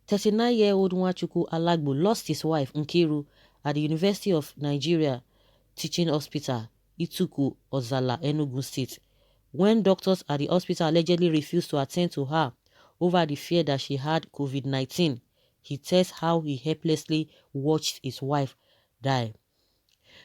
39-year-old Nwachukwu Alagbo lost his wife, Nkiru, at the University of Nigeria Teaching Hospital, Ituku, Ozala, Enugu State, when doctors at the hospital allegedly refused to attend to her over the fear that she had COVID-19. He tells how he helplessly watched his wife die.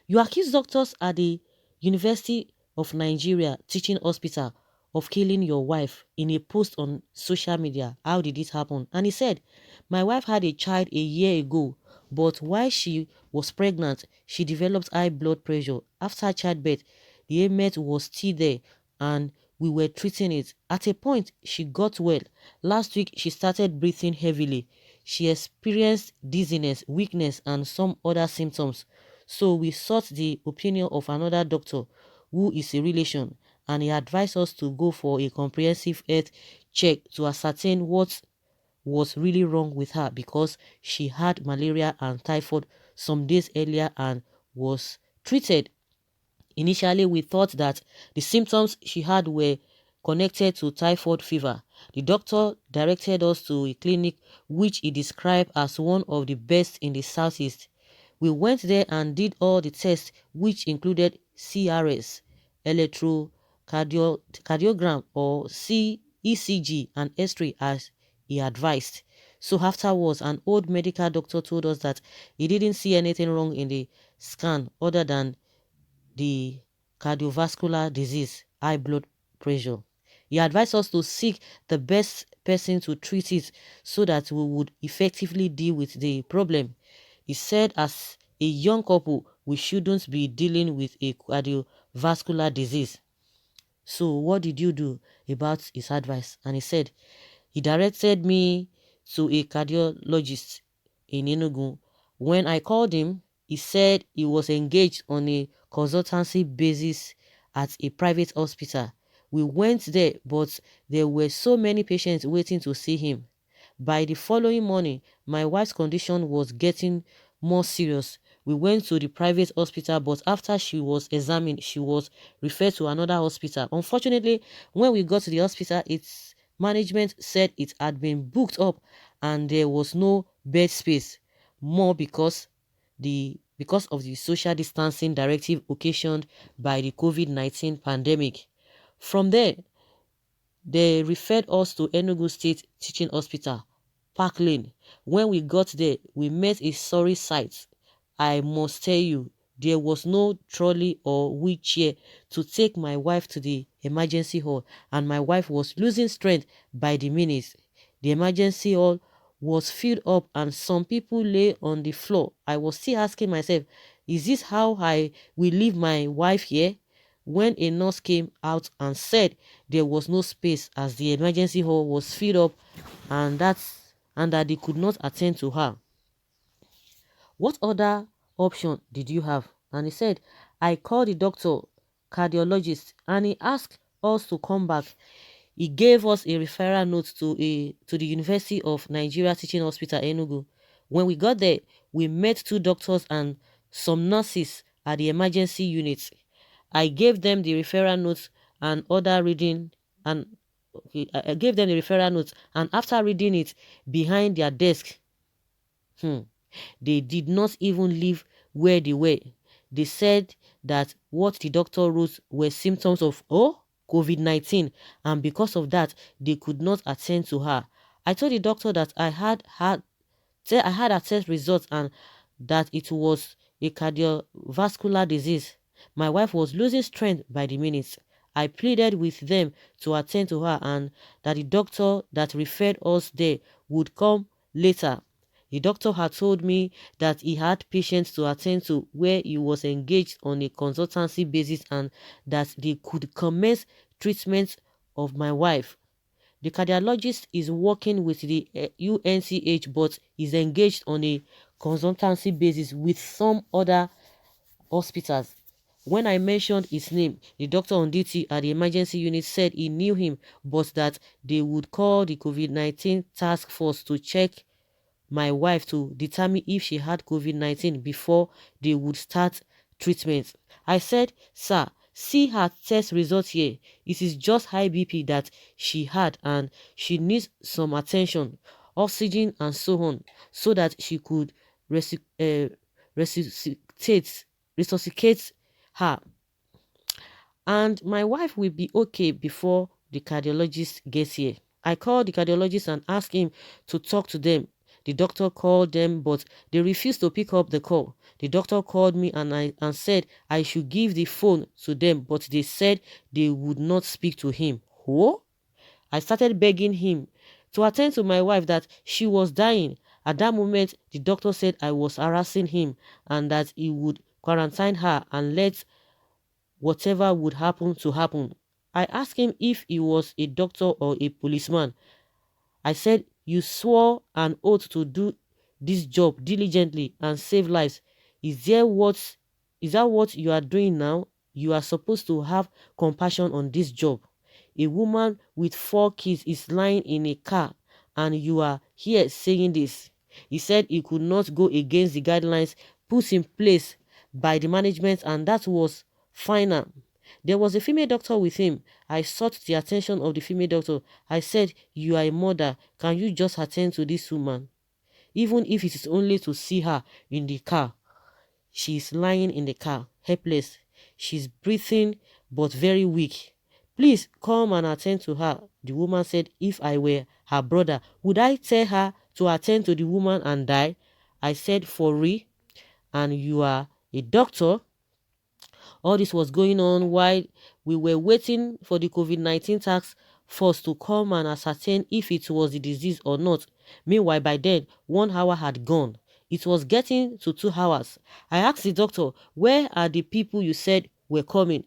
You accuse doctors at the University of Nigeria Teaching Hospital of killing your wife in a post on social media. How did this happen? And he said, my wife had a child a year ago, but while she was pregnant, she developed high blood pressure. After childbirth, the ailment was still there and we were treating it. At a point, she got well. Last week, she started breathing heavily. She experienced dizziness, weakness, and some other symptoms. So we sought the opinion of another doctor who is a relation, and he advised us to go for a comprehensive health check to ascertain what was really wrong with her, because she had malaria and typhoid some days earlier and was treated. Initially, we thought that the symptoms she had were connected to typhoid fever. The doctor directed us to a clinic which he described as one of the best in the southeast. We went there and did all the tests, which included CRS, electrocardiogram or ECG, and X-ray as he advised. So afterwards, an old medical doctor told us that he didn't see anything wrong in the scan other than the cardiovascular disease, high blood pressure. He advised us to seek the best person to treat it so that we would effectively deal with the problem. He said as a young couple, we shouldn't be dealing with a cardiovascular disease. So what did you do about his advice? And he said, he directed me to a cardiologist in Enugu. When I called him, he said he was engaged on a consultancy basis at a private hospital. We went there, but there were so many patients waiting to see him. By the following morning, my wife's condition was getting more serious. We went to the private hospital, but after she was examined, she was referred to another hospital. Unfortunately, when we got to the hospital, its management said it had been booked up and there was no bed space, more because of the social distancing directive occasioned by the COVID-19 pandemic. From there, they referred us to Enugu State Teaching Hospital, Park Lane. When we got there, we met a sorry sight. I must tell you, there was no trolley or wheelchair to take my wife to the emergency hall, and my wife was losing strength by the minute. The emergency hall was filled up and some people lay on the floor. I was still asking myself, is this how I will leave my wife here? When a nurse came out and said there was no space as the emergency hall was filled up and that they could not attend to her. What other option did you have? And he said, I called the doctor, cardiologist, and he asked us to come back. He gave us a referral note to the University of Nigeria Teaching Hospital, Enugu. When we got there, we met two doctors and some nurses at the emergency unit. I gave them the referral notes and other reading and I gave them the referral notes, and after reading it behind their desk, they did not even leave where they were. They said that what the doctor wrote were symptoms of COVID-19, and because of that, they could not attend to her. I told the doctor that I had a test results and that it was a cardiovascular disease. My wife was losing strength by the minute. I pleaded with them to attend to her and that the doctor that referred us there would come later. The doctor had told me that he had patients to attend to where he was engaged on a consultancy basis and that they could commence treatment of my wife. The cardiologist is working with the UNCH but is engaged on a consultancy basis with some other hospitals. When I mentioned his name, the doctor on duty at the emergency unit said he knew him, but that they would call the COVID-19 task force to check my wife to determine if she had COVID-19 before they would start treatment. I said, sir, see her test results here. It is just high BP that she had and she needs some attention. oxygen, and so on, so that she could resuscitate, resuscitate her. And my wife will be okay before the cardiologist gets here. I called the cardiologist and asked him to talk to them. The doctor called them, but they refused to pick up the call. The doctor called me and said I should give the phone to them, but they said they would not speak to him. Who? I started begging him to attend to my wife, that she was dying. At that moment, the doctor said I was harassing him and that he would quarantine her and let whatever would happen to happen. I asked him if he was a doctor or a policeman. I said, you swore an oath to do this job diligently and save lives. Is that what you are doing now? You are supposed to have compassion on this job. A woman with 4 kids is lying in a car and you are here saying this. He said he could not go against the guidelines put in place by the management, and that was final. There was a female doctor with him. I sought the attention of the female doctor. I said, you are a mother. Can you just attend to this woman? Even if it is only to see her in the car. She is lying in the car, helpless. She's breathing but very weak. Please come and attend to her. The woman said, if I were her brother, would I tell her to attend to the woman and die? I said, for real? And you are a doctor? All this was going on while we were waiting for the COVID-19 task force to come and ascertain if it was the disease or not. Meanwhile, by then, 1 hour had gone. It was getting to 2 hours. I asked the doctor, where are the people you said were coming?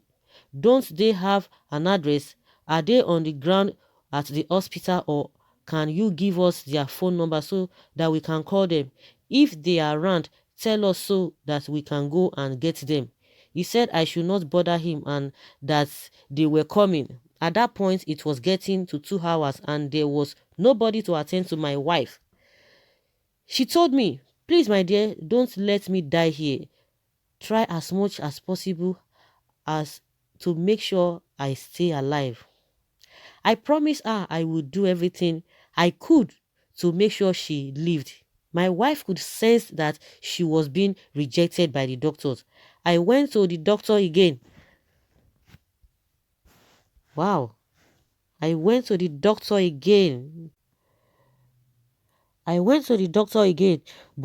Don't they have an address? Are they on the ground at the hospital, or can you give us their phone number so that we can call them? If they are around, tell us so that we can go and get them. He said I should not bother him and that they were coming. At that point, it was getting to 2 hours and there was nobody to attend to my wife. She told me, please my dear, don't let me die here. Try as much as possible as to make sure I stay alive. I promised her I would do everything I could to make sure she lived. My wife could sense that she was being rejected by the doctors. I went to the doctor again. Wow. I went to the doctor again. But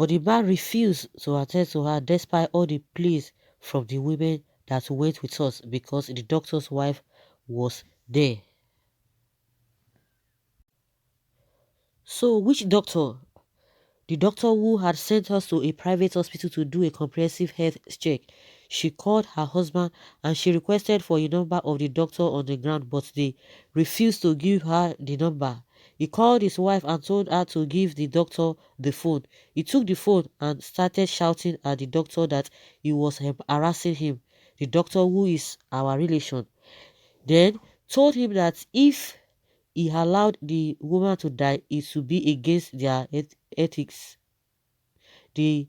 the man refused to attend to her despite all the pleas from the women that went with us because the doctor's wife was there. So which doctor? The doctor who had sent us to a private hospital to do a comprehensive health check. She called her husband and she requested for a number of the doctor on the ground, but they refused to give her the number. He called his wife and told her to give the doctor the phone. He took the phone and started shouting at the doctor that he was harassing him. The doctor, who is our relation, then told him that if he allowed the woman to die, it would be against their ethics. The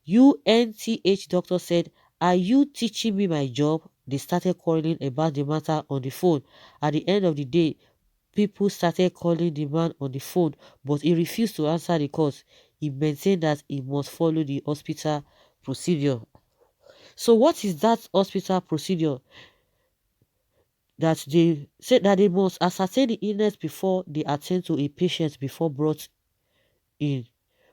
UNTH doctor said, are you teaching me my job? They started quarreling about the matter on the phone. At the end of the day, people started calling the man on the phone, but he refused to answer the calls. He maintained that he must follow the hospital procedure. So what is that hospital procedure? That they said that they must ascertain the illness before they attend to a patient before brought in.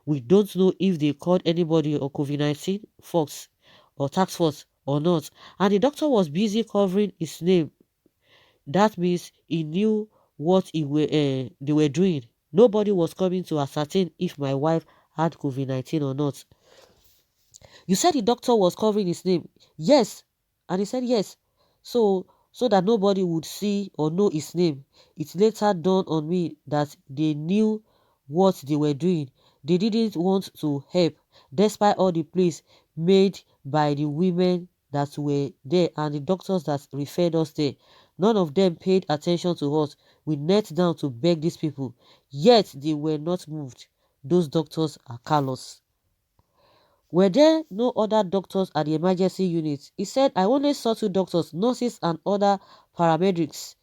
We don't know if they called anybody on COVID-19 Fox or task force or not. And the doctor was busy covering his name. That means he knew what they were doing. Nobody was coming to ascertain if my wife had COVID-19 or not. You said the doctor was covering his name. Yes. And he said yes. So that nobody would see or know his name. It later dawned on me that they knew what they were doing. They didn't want to help, despite all the pleas made by the women that were there and the doctors that referred us there. None of them paid attention to us. We knelt down to beg these people, yet they were not moved. Those doctors are callous. Were there no other doctors at the emergency unit? He said, I only saw 2 doctors, nurses and other paramedics.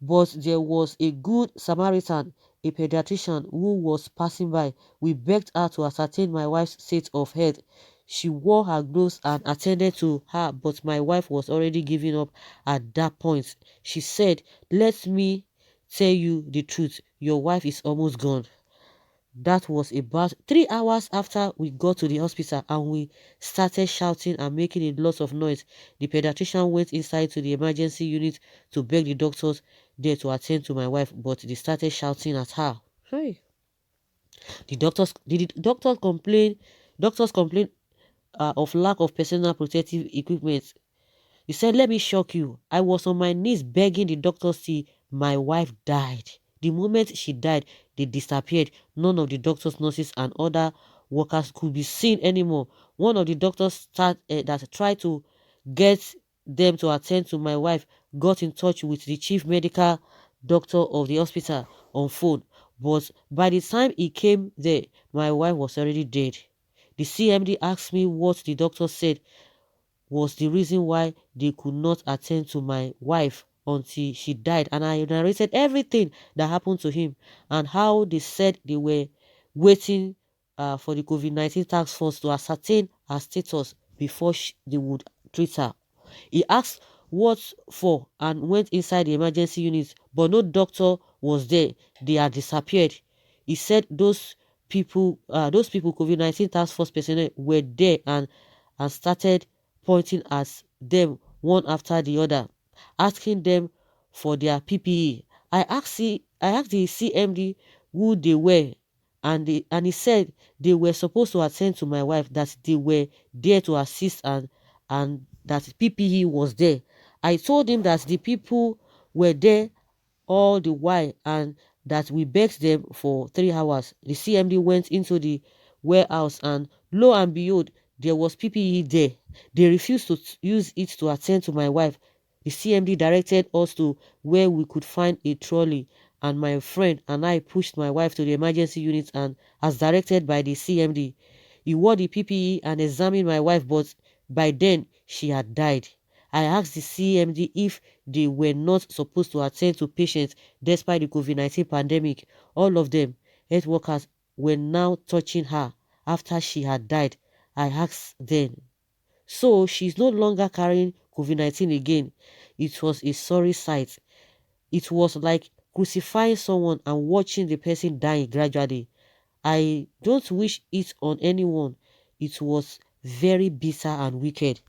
But there was a good Samaritan. a pediatrician who was passing by. We begged her to ascertain my wife's state of health. She wore her gloves and attended to her, but my wife was already giving up at that point. She said, "Let me tell you the truth, your wife is almost gone." That was about 3 hours after we got to the hospital, and we started shouting and making a lot of noise. The pediatrician went inside to the emergency unit to beg the doctors there to attend to my wife, but they started shouting at her. Hey. The doctors complained of lack of personal protective equipment. He said, "Let me shock you. I was on my knees begging the doctors till my wife died. The moment she died, they disappeared. None of the doctors, nurses, and other workers could be seen anymore. One of the doctors that tried to get them to attend to my wife got in touch with the chief medical doctor of the hospital on phone. But by the time he came there, my wife was already dead. The CMD asked me what the doctor said was the reason why they could not attend to my wife until she died, and I narrated everything that happened to him and how they said they were waiting for the COVID-19 task force to ascertain her status before they would treat her. He asked what for and went inside the emergency unit, but no doctor was there. They had disappeared. He said those people, COVID-19 task force personnel, were there and started pointing at them one after the other, asking them for their PPE. I asked the CMD who they were, and he said they were supposed to attend to my wife, that they were there to assist, and that PPE was there. I told him that the people were there all the while and that we begged them for 3 hours. The CMD went into the warehouse, and lo and behold, there was PPE there. They refused to use it to attend to my wife. The CMD directed us to where we could find a trolley, and my friend and I pushed my wife to the emergency unit, and as directed by the CMD. He wore the PPE and examined my wife, but by then she had died. I asked the CMD if they were not supposed to attend to patients despite the COVID-19 pandemic. All of them, health workers, were now touching her after she had died. I asked then, "So she's no longer carrying COVID-19 again?" It was a sorry sight. It was like crucifying someone and watching the person dying gradually. I don't wish it on anyone. It was very bitter and wicked.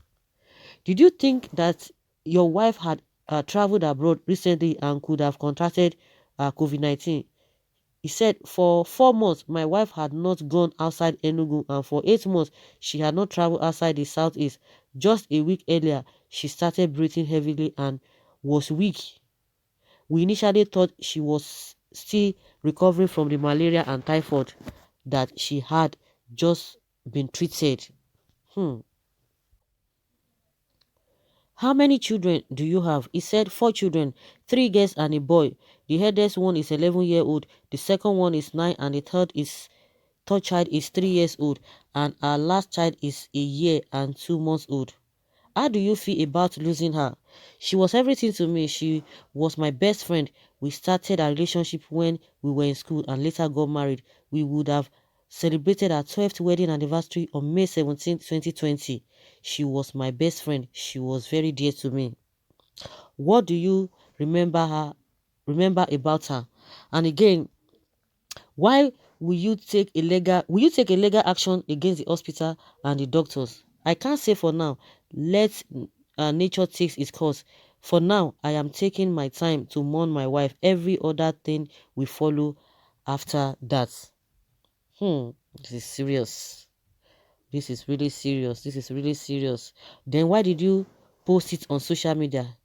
Did you think that your wife had traveled abroad recently and could have contracted COVID-19? He said, "For 4 months, my wife had not gone outside Enugu, and for 8 months, she had not traveled outside the southeast. Just a week earlier, she started breathing heavily and was weak. We initially thought she was still recovering from the malaria and typhoid that she had just been treated." Hmm. "How many children do you have?" He said, "Four children, three girls and a boy. The eldest one is 11-year-old, the second one is 9, and the third child is 3 years old, and our last child is a year and 2 months old. How do you feel about losing her? She was everything to me. She was my best friend. We started our relationship when we were in school and later got married. We would have celebrated our 12th wedding anniversary on May 17, 2020. She was my best friend. She was very dear to me. What do you remember about her? And again, why will you take a legal action against the hospital and the doctors? I can't say for now. Let nature take its course. For now, I am taking my time to mourn my wife. Every other thing we follow after that. This is serious. This is really serious. This is really serious. Then why did you post it on social media?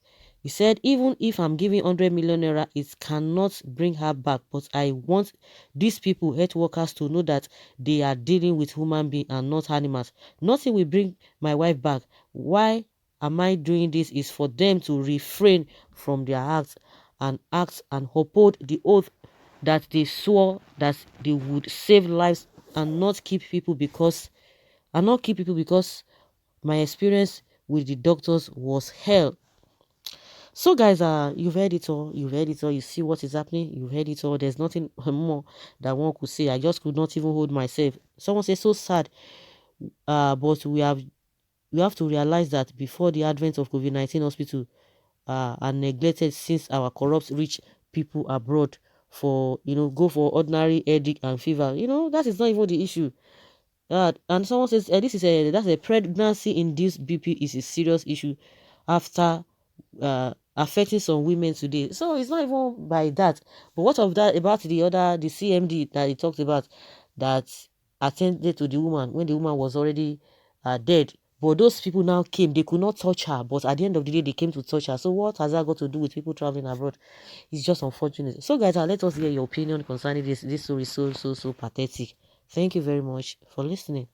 He said, "Even if I'm giving 100 million naira, it cannot bring her back. But I want these people, health workers, to know that they are dealing with human beings and not animals. Nothing will bring my wife back. Why am I doing this? Is for them to refrain from their acts and uphold the oath that they swore that they would save lives and not keep people because my experience with the doctors was hell." So guys, you've heard it all. You've heard it all. You see what is happening. You've heard it all. There's nothing more that one could say. I just could not even hold myself. Someone says so sad. But we have to realize that before the advent of COVID-19 hospital are neglected, since our corrupt rich people abroad for go for ordinary headache and fever. That is not even the issue. And someone says that's a pregnancy induced BP is a serious issue after affecting some women today. So it's not even by that. But what of that about the CMD that he talked about that attended to the woman when the woman was already dead? But those people now came, they could not touch her, but at the end of the day, they came to touch her. So what has that got to do with people traveling abroad? It's just unfortunate. So guys, let us hear your opinion concerning this. This story is so pathetic. Thank you very much for listening.